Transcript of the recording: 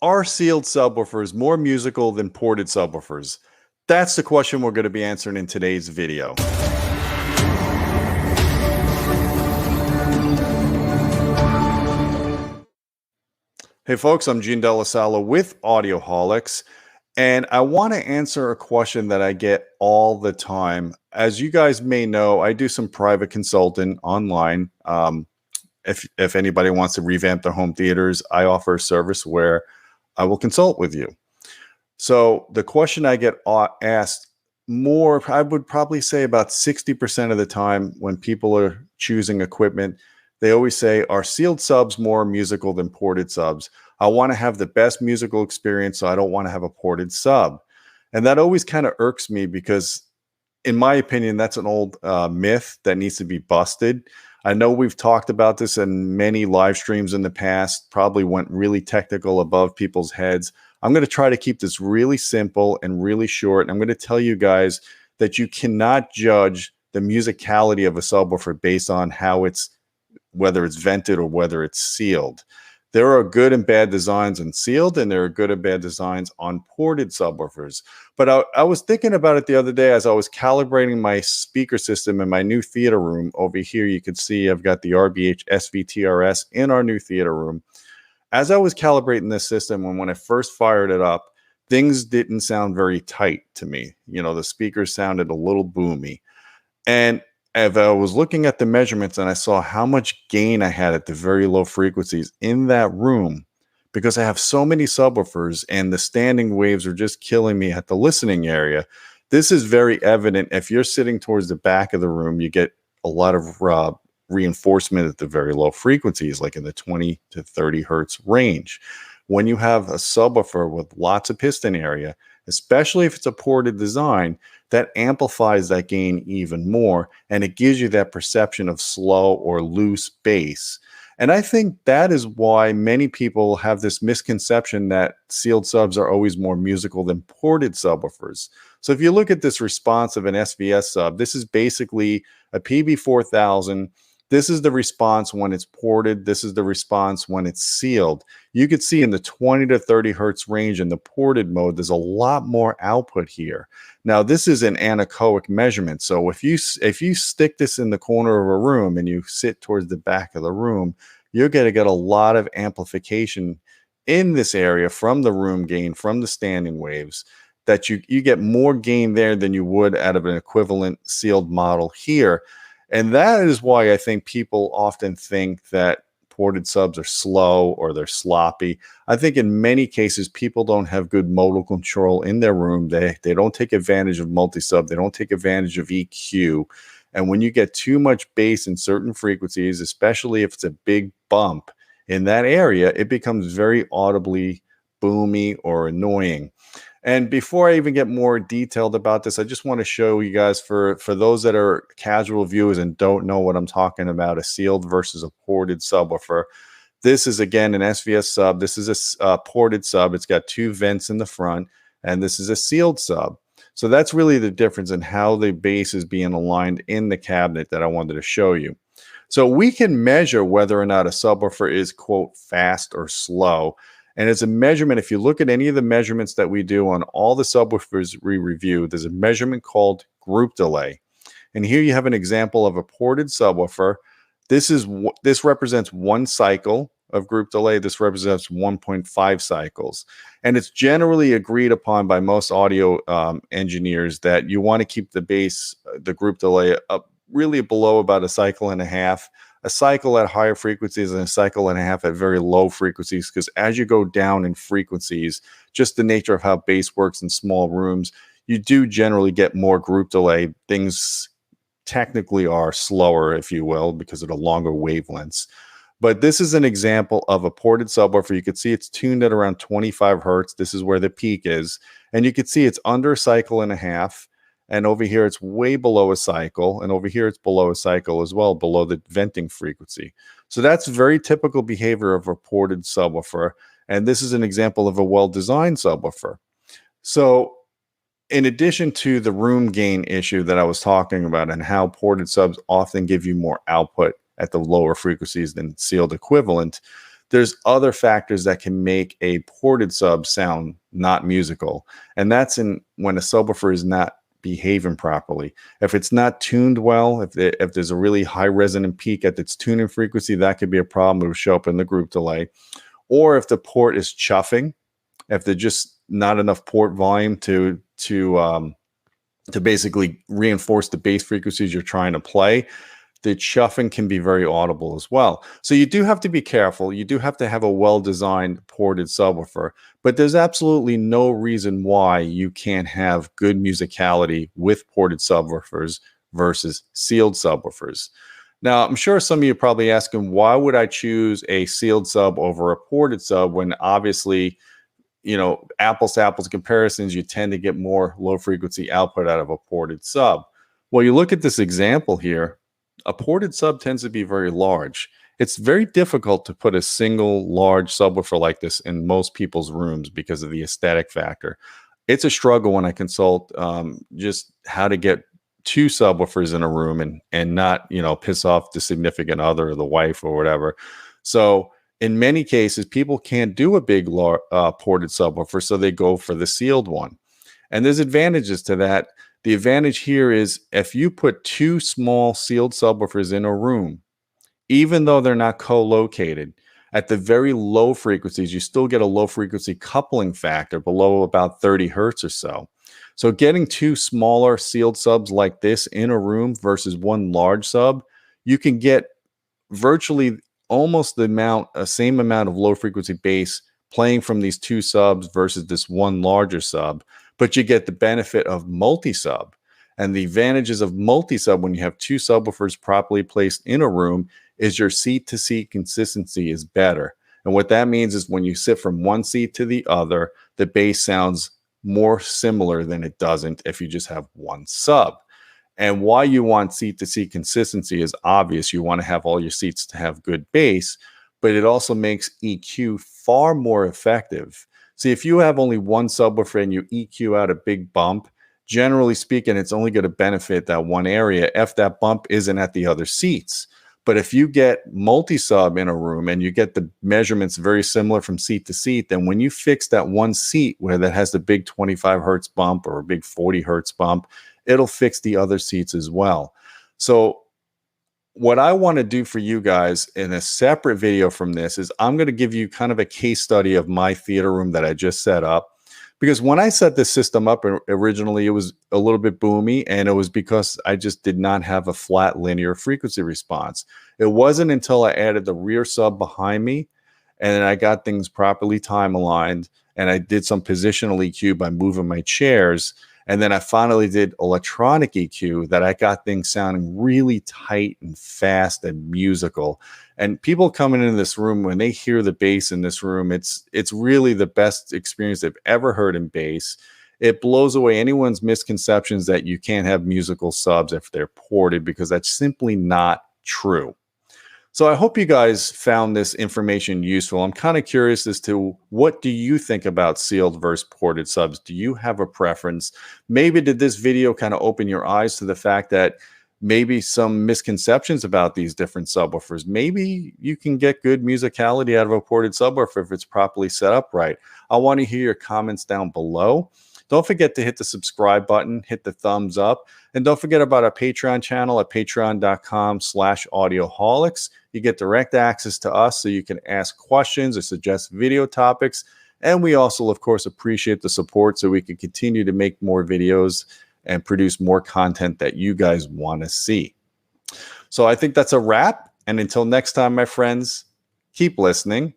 Are sealed subwoofers more musical than ported subwoofers? That's the question we're going to be answering in today's video. Hey folks, I'm Gene Delasala with Audioholics, and I want to answer a question that I get all the time. As you guys may know, I do some private consulting online. If anybody wants to revamp their home theaters, I offer a service where I will consult with you. So the question I get asked more, I would probably say about 60% of the time when people are choosing equipment, they always say, are sealed subs more musical than ported subs? I want to have the best musical experience, so I don't want to have a ported sub. And that always kind of irks me because, in my opinion, that's an old myth that needs to be busted. I know we've talked about this in many live streams in the past, probably went really technical above people's heads. I'm going to try to keep this really simple and really short. I'm going to tell you guys that you cannot judge the musicality of a subwoofer based on whether it's vented or whether it's sealed. There are good and bad designs on sealed, and there are good and bad designs on ported subwoofers. But I was thinking about it the other day as I was calibrating my speaker system in my new theater room. Over here, you can see I've got the RBH SVTRS in our new theater room. As I was calibrating this system, and when I first fired it up, things didn't sound very tight to me. You know, the speakers sounded a little boomy. And as I was looking at the measurements and I saw how much gain I had at the very low frequencies in that room, because I have so many subwoofers and the standing waves are just killing me at the listening area. This is very evident. If you're sitting towards the back of the room, you get a lot of reinforcement at the very low frequencies, like in the 20 to 30 hertz range. When you have a subwoofer with lots of piston area, especially if it's a ported design, that amplifies that gain even more, and it gives you that perception of slow or loose bass. And I think that is why many people have this misconception that sealed subs are always more musical than ported subwoofers. So if you look at this response of an SVS sub, this is basically a PB4000. This is the response when it's ported. This is the response when it's sealed. You could see in the 20 to 30 hertz range in the ported mode, there's a lot more output here. Now, this is an anechoic measurement. So if you stick this in the corner of a room and you sit towards the back of the room, you're going to get a lot of amplification in this area from the room gain, from the standing waves, that you get more gain there than you would out of an equivalent sealed model here. And that is why I think people often think that ported subs are slow or they're sloppy. I think in many cases, people don't have good modal control in their room. They don't take advantage of multi-sub. They don't take advantage of EQ. And when you get too much bass in certain frequencies, especially if it's a big bump in that area, it becomes very audibly boomy or annoying. And before I even get more detailed about this, I just want to show you guys, for those that are casual viewers and don't know what I'm talking about, a sealed versus a ported subwoofer. This is, again, an SVS sub. This is a ported sub. It's got two vents in the front, and this is a sealed sub. So that's really the difference in how the bass is being aligned in the cabinet that I wanted to show you. So we can measure whether or not a subwoofer is, quote, fast or slow. And as a measurement, if you look at any of the measurements that we do on all the subwoofers we review, there's a measurement called group delay. And here you have an example of a ported subwoofer. This represents one cycle of group delay. This represents 1.5 cycles. And it's generally agreed upon by most audio engineers that you want to keep the bass, the group delay, up really below about a cycle and a half. A cycle at higher frequencies and a cycle and a half at very low frequencies, because as you go down in frequencies, just the nature of how bass works in small rooms, you do generally get more group delay. Things technically are slower, if you will, because of the longer wavelengths. But this is an example of a ported subwoofer. You can see it's tuned at around 25 hertz. This is where the peak is. And you can see it's under a cycle and a half. And over here, it's way below a cycle. And over here, it's below a cycle as well, below the venting frequency. So that's very typical behavior of a ported subwoofer. And this is an example of a well-designed subwoofer. So in addition to the room gain issue that I was talking about and how ported subs often give you more output at the lower frequencies than sealed equivalent, there's other factors that can make a ported sub sound not musical. And that's when a subwoofer is not behaving properly. If it's not tuned well, if there's a really high resonant peak at its tuning frequency, that could be a problem. It will show up in the group delay. Or if the port is chuffing, if there's just not enough port volume to basically reinforce the bass frequencies you're trying to play, the chuffing can be very audible as well. So you do have to be careful. You do have to have a well-designed ported subwoofer, but there's absolutely no reason why you can't have good musicality with ported subwoofers versus sealed subwoofers. Now, I'm sure some of you are probably asking, why would I choose a sealed sub over a ported sub when obviously, apples to apples comparisons, you tend to get more low frequency output out of a ported sub? Well, you look at this example here, a ported sub tends to be very large. It's very difficult to put a single large subwoofer like this in most people's rooms because of the aesthetic factor. It's a struggle when I consult just how to get two subwoofers in a room and not, piss off the significant other or the wife or whatever. So in many cases, people can't do a big ported subwoofer, so they go for the sealed one. And there's advantages to that. The advantage here is if you put two small sealed subwoofers in a room, even though they're not co-located, at the very low frequencies, you still get a low frequency coupling factor below about 30 hertz or so. So getting two smaller sealed subs like this in a room versus one large sub, you can get virtually almost the same amount of low frequency bass playing from these two subs versus this one larger sub, but you get the benefit of multi-sub. And the advantages of multi-sub when you have two subwoofers properly placed in a room is your seat-to-seat consistency is better. And what that means is when you sit from one seat to the other, the bass sounds more similar than it doesn't if you just have one sub. And why you want seat-to-seat consistency is obvious. You want to have all your seats to have good bass, but it also makes EQ far more effective. See, if you have only one subwoofer and you EQ out a big bump, generally speaking, it's only going to benefit that one area if that bump isn't at the other seats. But if you get multi-sub in a room and you get the measurements very similar from seat to seat, then when you fix that one seat where that has the big 25 hertz bump or a big 40 hertz bump, it'll fix the other seats as well. So what I want to do for you guys in a separate video from this is I'm going to give you kind of a case study of my theater room that I just set up. Because when I set this system up originally, it was a little bit boomy, and it was because I just did not have a flat linear frequency response. It wasn't until I added the rear sub behind me, and then I got things properly time aligned, and I did some positional EQ by moving my chairs, and then I finally did electronic EQ that I got things sounding really tight and fast and musical. And people coming into this room, when they hear the bass in this room, it's really the best experience they've ever heard in bass. It blows away anyone's misconceptions that you can't have musical subs if they're ported, because that's simply not true. So I hope you guys found this information useful. I'm kind of curious as to what do you think about sealed versus ported subs? Do you have a preference? Maybe did this video kind of open your eyes to the fact that maybe some misconceptions about these different subwoofers? Maybe you can get good musicality out of a ported subwoofer if it's properly set up right. I want to hear your comments down below. Don't forget to hit the subscribe button, hit the thumbs up, and don't forget about our Patreon channel at patreon.com/Audioholics. You get direct access to us so you can ask questions or suggest video topics. And we also, of course, appreciate the support so we can continue to make more videos and produce more content that you guys want to see. So I think that's a wrap. And until next time, my friends, keep listening